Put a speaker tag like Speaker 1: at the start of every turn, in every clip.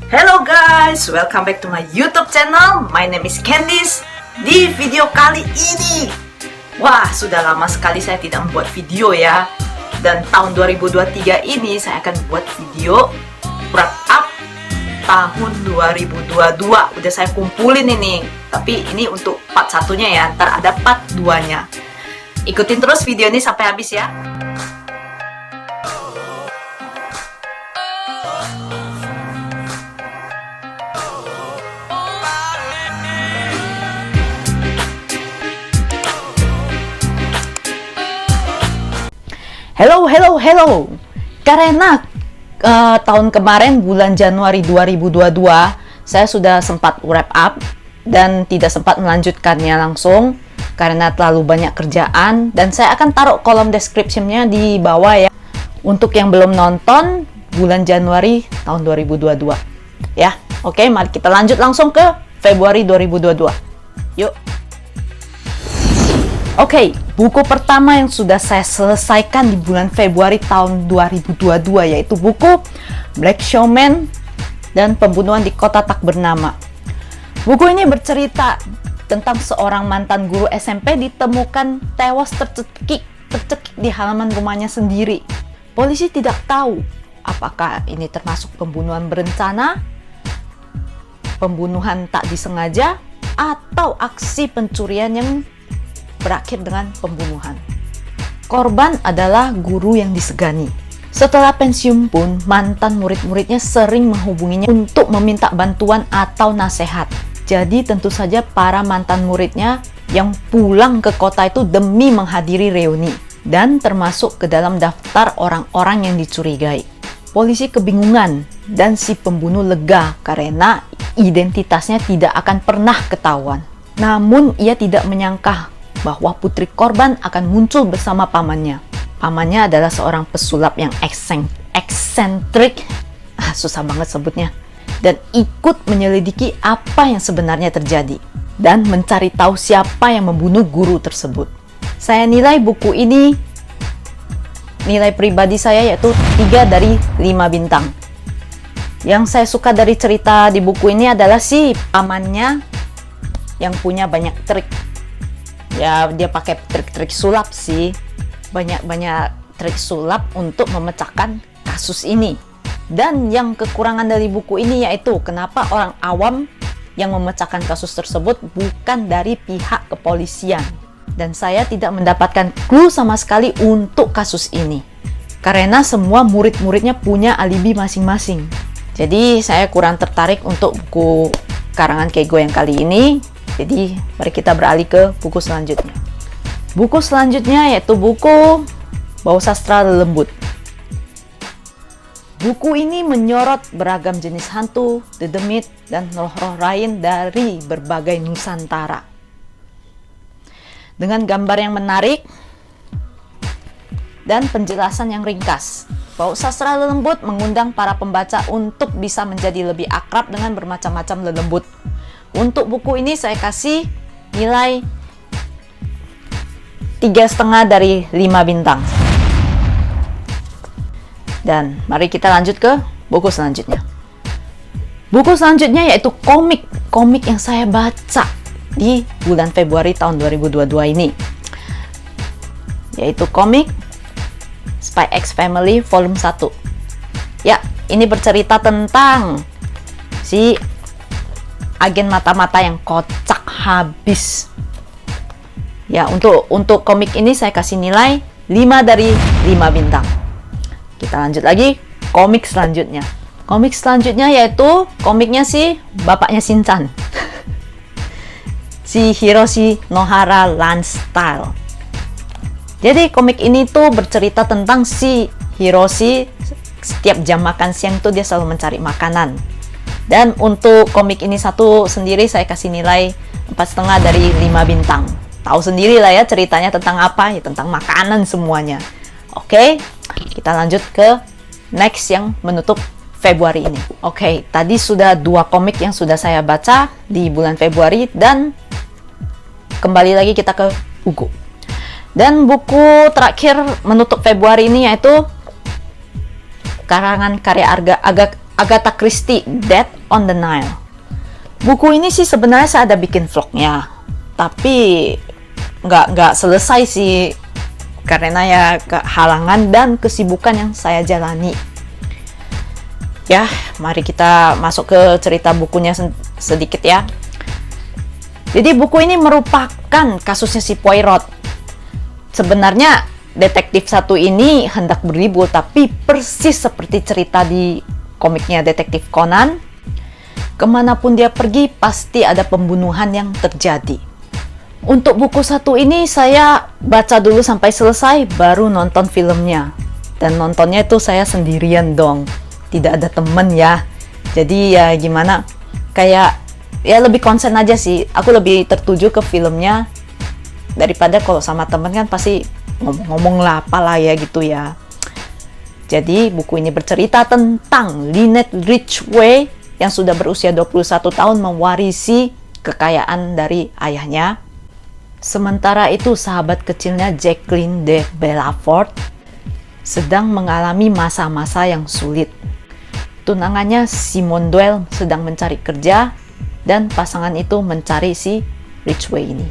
Speaker 1: Hello guys, welcome back to my YouTube channel. My name is Candice. Di video kali ini, wah sudah lama sekali saya tidak membuat video ya. Dan tahun 2023 ini saya akan buat video wrap up tahun 2022. Udah saya kumpulin ini, tapi ini untuk part satunya ya, ntar ada part 2-nya. Ikutin terus video ini sampai habis ya. Hello. Karena tahun kemarin bulan Januari 2022 saya sudah sempat wrap up dan tidak sempat melanjutkannya langsung karena terlalu banyak kerjaan, dan saya akan taruh kolom description-nya di bawah ya untuk yang belum nonton bulan Januari tahun 2022 ya. Oke, mari kita lanjut langsung ke Februari 2022. Yuk. Oke, buku pertama yang sudah saya selesaikan di bulan Februari tahun 2022 yaitu buku Black Showman dan Pembunuhan di Kota Tak Bernama. Buku ini bercerita tentang seorang mantan guru SMP ditemukan tewas tercekik di halaman rumahnya sendiri. Polisi tidak tahu apakah ini termasuk pembunuhan berencana, pembunuhan tak disengaja, atau aksi pencurian yang berakhir dengan pembunuhan. Korban adalah guru yang disegani. Setelah pensiun pun, mantan murid-muridnya sering menghubunginya untuk meminta bantuan atau nasihat. Jadi tentu saja para mantan muridnya yang pulang ke kota itu demi menghadiri reuni dan termasuk ke dalam daftar orang-orang yang dicurigai. Polisi kebingungan dan si pembunuh lega karena identitasnya tidak akan pernah ketahuan. Namun ia tidak menyangka bahwa putri korban akan muncul bersama pamannya. Pamannya adalah seorang pesulap yang eksentrik, susah banget sebutnya, dan ikut menyelidiki apa yang sebenarnya terjadi dan mencari tahu siapa yang membunuh guru tersebut. Saya nilai buku ini, nilai pribadi saya yaitu 3 dari 5 bintang. Yang saya suka dari cerita di buku ini adalah si pamannya yang punya banyak trik. Ya, dia pakai trik-trik sulap sih. Banyak trik sulap untuk memecahkan kasus ini. Dan yang kekurangan dari buku ini yaitu kenapa orang awam yang memecahkan kasus tersebut bukan dari pihak kepolisian. Dan saya tidak mendapatkan clue sama sekali untuk kasus ini. Karena semua murid-muridnya punya alibi masing-masing. Jadi saya kurang tertarik untuk buku karangan Keigo yang kali ini. Jadi, mari kita beralih ke buku selanjutnya. Buku selanjutnya yaitu buku Bau Sastra Lelembut. Buku ini menyorot beragam jenis hantu, dedemit, dan roh-roh lain dari berbagai Nusantara. Dengan gambar yang menarik dan penjelasan yang ringkas, Bau Sastra Lelembut mengundang para pembaca untuk bisa menjadi lebih akrab dengan bermacam-macam lelembut. Untuk buku ini saya kasih nilai 3,5 dari 5 bintang. Dan mari kita lanjut ke buku selanjutnya. Buku selanjutnya yaitu komik yang saya baca di bulan Februari tahun 2022 ini. Yaitu komik Spy X Family volume 1. Ya, ini bercerita tentang si agen mata-mata yang kocak habis. Ya, untuk komik ini saya kasih nilai 5 dari 5 bintang. Kita lanjut lagi komik selanjutnya. Komik selanjutnya yaitu komiknya si bapaknya Shinchan. Si Hiroshi Nohara Land Style. Jadi komik ini tuh bercerita tentang si Hiroshi setiap jam makan siang tuh dia selalu mencari makanan. Dan untuk komik ini satu sendiri saya kasih nilai 4,5 dari 5 bintang. Tahu sendiri lah ya ceritanya tentang apa, ya tentang makanan semuanya. Oke, kita lanjut ke next yang menutup Februari ini. Oke, tadi sudah 2 komik yang sudah saya baca di bulan Februari, dan kembali lagi kita ke buku. Dan buku terakhir menutup Februari ini yaitu karangan karya Agatha Christie, Death on the Nile. Buku ini sih sebenarnya saya ada bikin vlognya, tapi nggak selesai sih karena ya kehalangan dan kesibukan yang saya jalani. Ya, mari kita masuk ke cerita bukunya sedikit ya. Jadi buku ini merupakan kasusnya si Poirot. Sebenarnya detektif satu ini hendak berlibur, tapi persis seperti cerita di komiknya Detektif Conan, kemanapun dia pergi pasti ada pembunuhan yang terjadi. Untuk buku satu ini saya baca dulu sampai selesai, baru nonton filmnya. Dan nontonnya itu saya sendirian dong, tidak ada temen ya. Jadi ya gimana, kayak ya lebih konsen aja sih. Aku lebih tertuju ke filmnya daripada kalau sama temen kan pasti ngomong-ngomong lah apalah ya gitu ya. Jadi buku ini bercerita tentang Lynette Ridgway yang sudah berusia 21 tahun mewarisi kekayaan dari ayahnya. Sementara itu sahabat kecilnya Jacqueline de Belafort sedang mengalami masa-masa yang sulit. Tunangannya Simone Doyle sedang mencari kerja dan pasangan itu mencari si Ridgway ini.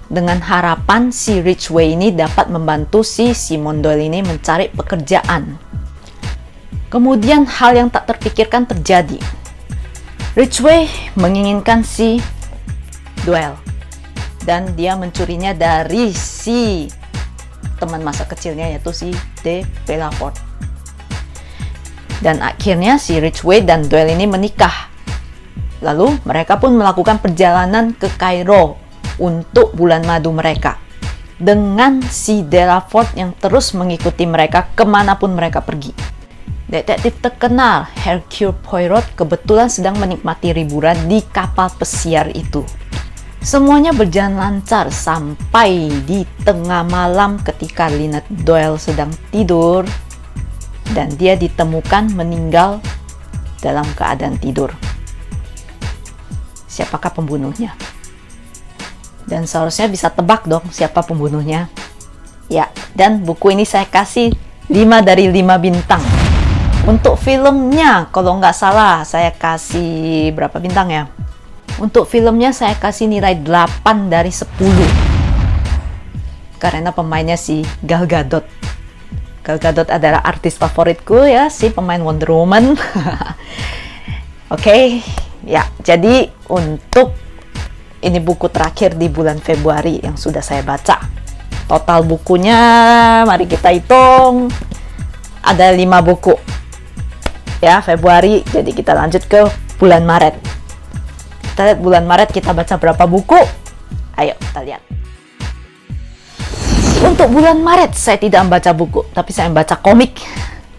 Speaker 1: Dengan harapan si Ridgway ini dapat membantu si Simone Doyle ini mencari pekerjaan. Kemudian hal yang tak terpikirkan terjadi. Ridgway menginginkan si Doyle dan dia mencurinya dari si teman masa kecilnya yaitu si de Belafort. Dan akhirnya si Ridgway dan Doyle ini menikah. Lalu mereka pun melakukan perjalanan ke Kairo untuk bulan madu mereka, dengan si Belafort yang terus mengikuti mereka kemanapun mereka pergi. Detektif terkenal Hercule Poirot kebetulan sedang menikmati liburan di kapal pesiar itu. Semuanya berjalan lancar sampai di tengah malam ketika Lynette Doyle sedang tidur dan dia ditemukan meninggal dalam keadaan tidur. Siapakah pembunuhnya? Dan seharusnya bisa tebak dong siapa pembunuhnya. Ya, dan buku ini saya kasih 5 dari 5 bintang. Untuk filmnya, kalau nggak salah, saya kasih berapa bintang ya? Untuk filmnya saya kasih nilai 8 dari 10. Karena pemainnya si Gal Gadot. Gal Gadot adalah artis favoritku ya, si pemain Wonder Woman. Oke, ya, jadi untuk ini buku terakhir di bulan Februari yang sudah saya baca. Total bukunya, mari kita hitung. Ada 5 buku. Ya, Februari. Jadi kita lanjut ke bulan Maret. Kita lihat bulan Maret kita baca berapa buku. Ayo, kita lihat. Untuk bulan Maret, saya tidak membaca buku, tapi saya membaca komik.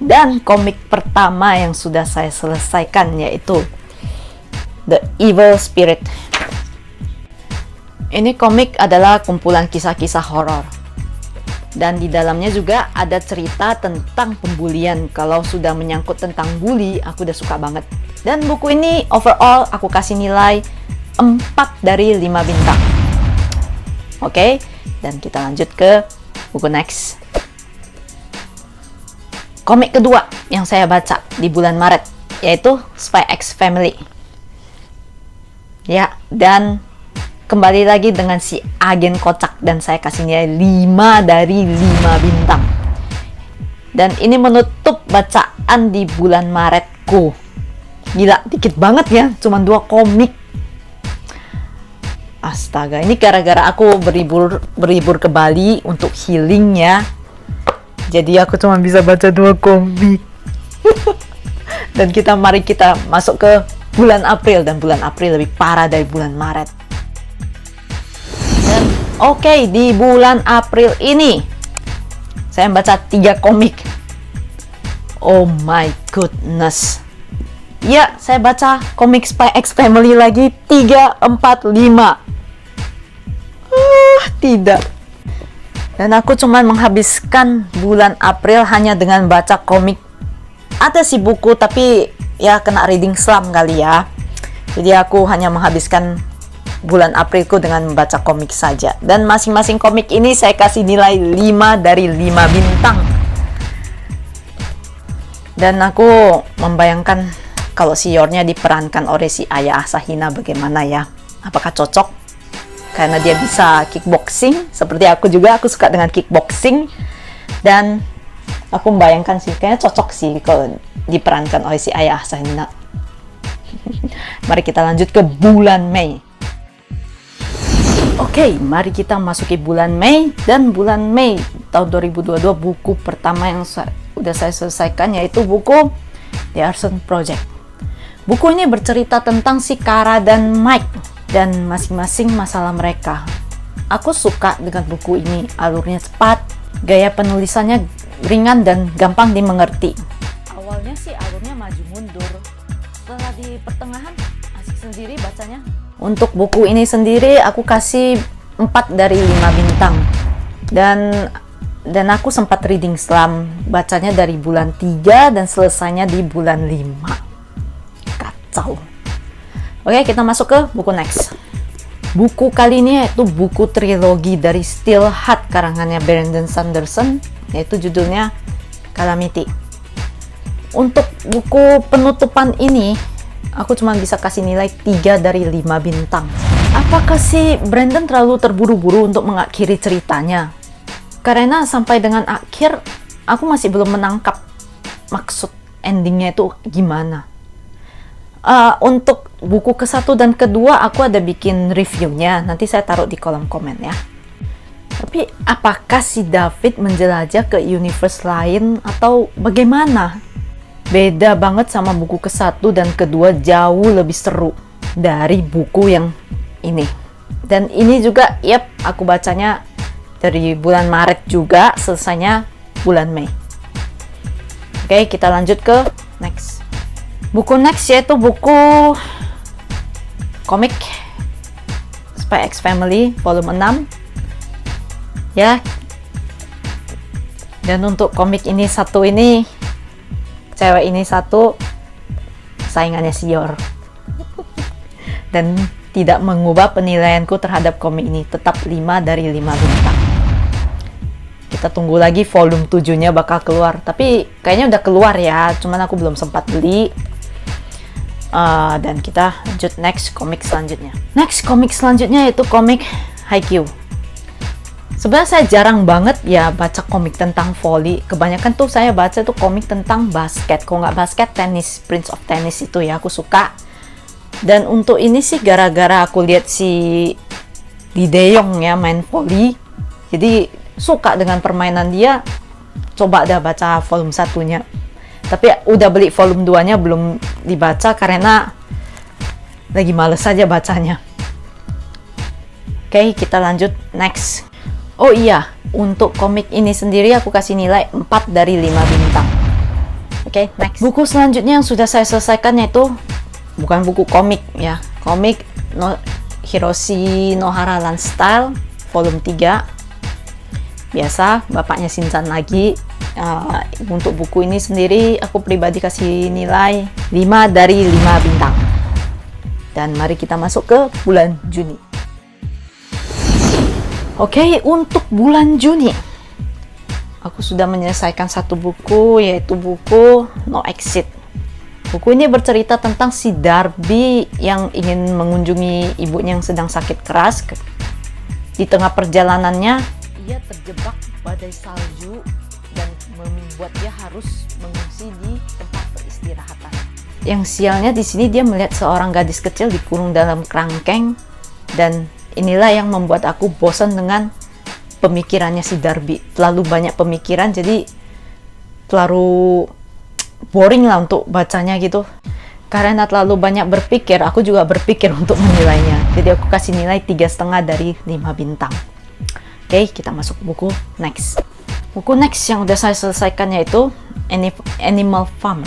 Speaker 1: Dan komik pertama yang sudah saya selesaikan yaitu The Evil Spirit. Ini komik adalah kumpulan kisah-kisah horor. Dan di dalamnya juga ada cerita tentang pembulian. Kalau sudah menyangkut tentang bully, aku udah suka banget. Dan buku ini overall aku kasih nilai 4 dari 5 bintang. Oke, dan kita lanjut ke buku next. Komik kedua yang saya baca di bulan Maret yaitu Spy X Family. Ya, dan kembali lagi dengan si agen kocak dan saya kasih nilai 5 dari 5 bintang. Dan ini menutup bacaan di bulan Maretku. Gila, dikit banget ya, cuma 2 komik. Astaga, ini gara-gara aku berlibur ke Bali untuk healing ya. Jadi aku cuma bisa baca 2 komik. Dan mari kita masuk ke bulan April, dan bulan April lebih parah dari bulan Maret. Dan oke, di bulan April ini saya membaca 3 komik. Oh my goodness. Ya, saya baca komik Spy X Family lagi 3, 4, 5. Tidak. Dan aku cuma menghabiskan bulan April hanya dengan baca komik. Ada sih buku, tapi ya kena reading slump kali ya. Jadi aku hanya menghabiskan bulan Aprilku dengan membaca komik saja. Dan masing-masing komik ini saya kasih nilai 5 dari 5 bintang. Dan aku membayangkan kalau si Yornya diperankan oleh si Aya Asahina bagaimana ya? Apakah cocok? Karena dia bisa kickboxing, seperti aku juga, aku suka dengan kickboxing. Dan aku membayangkan sih, kayaknya cocok sih kalau diperankan oleh si Aya Asahina. Mari kita lanjut ke bulan Mei. Oke, mari kita masuki bulan Mei. Dan bulan Mei tahun 2022, buku pertama yang udah saya selesaikan yaitu buku The Arson Project. Buku ini bercerita tentang si Kara dan Mike dan masing-masing masalah mereka. Aku suka dengan buku ini, alurnya cepat, gaya penulisannya ringan dan gampang dimengerti. Awalnya sih alurnya maju mundur, setelah di pertengahan asik sendiri bacanya. Untuk buku ini sendiri aku kasih 4 dari 5 bintang. Dan aku sempat reading slam, bacanya dari bulan 3 dan selesainya di bulan 5. Kacau. Oke, kita masuk ke buku next. Buku kali ini yaitu buku trilogi dari Steel Heart karangannya Brandon Sanderson, yaitu judulnya Calamity. Untuk buku penutupan ini aku cuma bisa kasih nilai 3 dari 5 bintang. Apakah si Brandon terlalu terburu-buru untuk mengakhiri ceritanya? Karena sampai dengan akhir, aku masih belum menangkap maksud endingnya itu gimana. Untuk buku ke-1 dan ke-2, aku ada bikin reviewnya. Nanti saya taruh di kolom komen ya. Tapi apakah si David menjelajah ke universe lain atau bagaimana? Beda banget sama buku ke-1 dan ke-2, jauh lebih seru dari buku yang ini. Dan ini juga, aku bacanya dari bulan Maret juga, selesainya bulan Mei. Oke, kita lanjut ke next. Buku next yaitu buku komik Spy X Family volume 6. Ya. Dan untuk komik ini satu ini, cewek ini satu, saingannya si Yor. Dan tidak mengubah penilaianku terhadap komik ini, tetap 5 dari 5 bintang. Kita tunggu lagi volume 7-nya bakal keluar, tapi kayaknya udah keluar ya, cuman aku belum sempat beli. Dan kita lanjut next komik selanjutnya. Next komik selanjutnya yaitu komik Haikyuu. Sebenarnya saya jarang banget ya baca komik tentang volley. Kebanyakan tuh saya baca tuh komik tentang basket. Kalau nggak basket, tenis, Prince of Tennis itu ya aku suka. Dan untuk ini sih gara-gara aku lihat si Lee Dae-yong ya main volley. Jadi suka dengan permainan dia. Coba dah baca volume 1-nya. Tapi udah beli volume 2-nya belum dibaca karena lagi males aja bacanya. Oke, kita lanjut next. Oh iya, untuk komik ini sendiri aku kasih nilai 4 dari 5 bintang. Oke, next. Buku selanjutnya yang sudah saya selesaikan yaitu bukan buku komik ya. Komik Hiroshi Nohara Land Style volume 3. Biasa, bapaknya Shinchan lagi. Untuk buku ini sendiri aku pribadi kasih nilai 5 dari 5 bintang. Dan mari kita masuk ke bulan Juni. Oke, untuk bulan Juni aku sudah menyelesaikan satu buku, yaitu buku No Exit. Buku ini bercerita tentang si Darby yang ingin mengunjungi ibunya yang sedang sakit keras. Di tengah perjalanannya, ia terjebak badai salju dan membuat dia harus mengungsi di tempat peristirahatan. Yang sialnya di sini dia melihat seorang gadis kecil dikurung dalam kerangkeng, dan inilah yang membuat aku bosan dengan pemikirannya si Darby. Terlalu banyak pemikiran, jadi terlalu boring lah untuk bacanya gitu. Karena terlalu banyak berpikir, aku juga berpikir untuk menilainya. Jadi aku kasih nilai 3,5 dari 5 bintang. Oke, kita masuk buku next. Buku next yang udah saya selesaikan yaitu Animal Farm.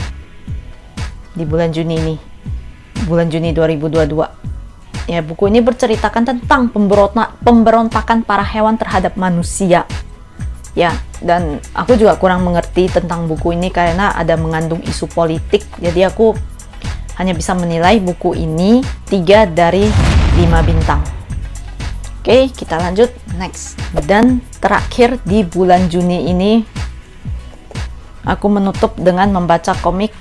Speaker 1: Di bulan Juni ini. Bulan Juni 2022. Ya, buku ini berceritakan tentang pemberontakan para hewan terhadap manusia. Ya, dan aku juga kurang mengerti tentang buku ini karena ada mengandung isu politik. Jadi aku hanya bisa menilai buku ini 3 dari 5 bintang. Oke, kita lanjut next. Dan terakhir di bulan Juni ini aku menutup dengan membaca komik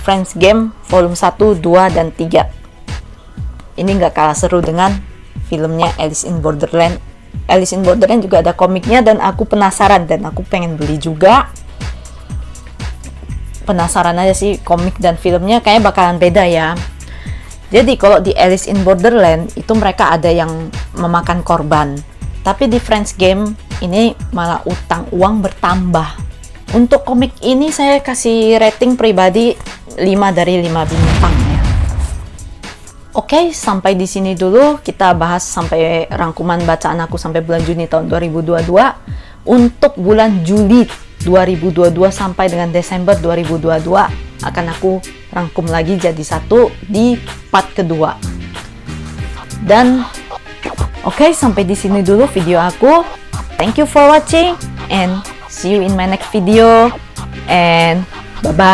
Speaker 1: Friends Game volume 1, 2, dan 3. Ini nggak kalah seru dengan filmnya Alice in Borderland. Alice in Borderland juga ada komiknya dan aku penasaran dan aku pengen beli juga. Penasaran aja sih, komik dan filmnya kayaknya bakalan beda ya. Jadi kalau di Alice in Borderland itu mereka ada yang memakan korban, tapi di Friends Game ini malah utang uang bertambah. Untuk komik ini saya kasih rating pribadi 5 dari 5 bintang ya. Oke, sampai di sini dulu kita bahas sampai rangkuman bacaan aku sampai bulan Juni tahun 2022. Untuk bulan Juli 2022 sampai dengan Desember 2022 akan aku rangkum lagi jadi satu di part kedua. Dan oke, sampai di sini dulu video aku. Thank you for watching and see you in my next video and bye bye.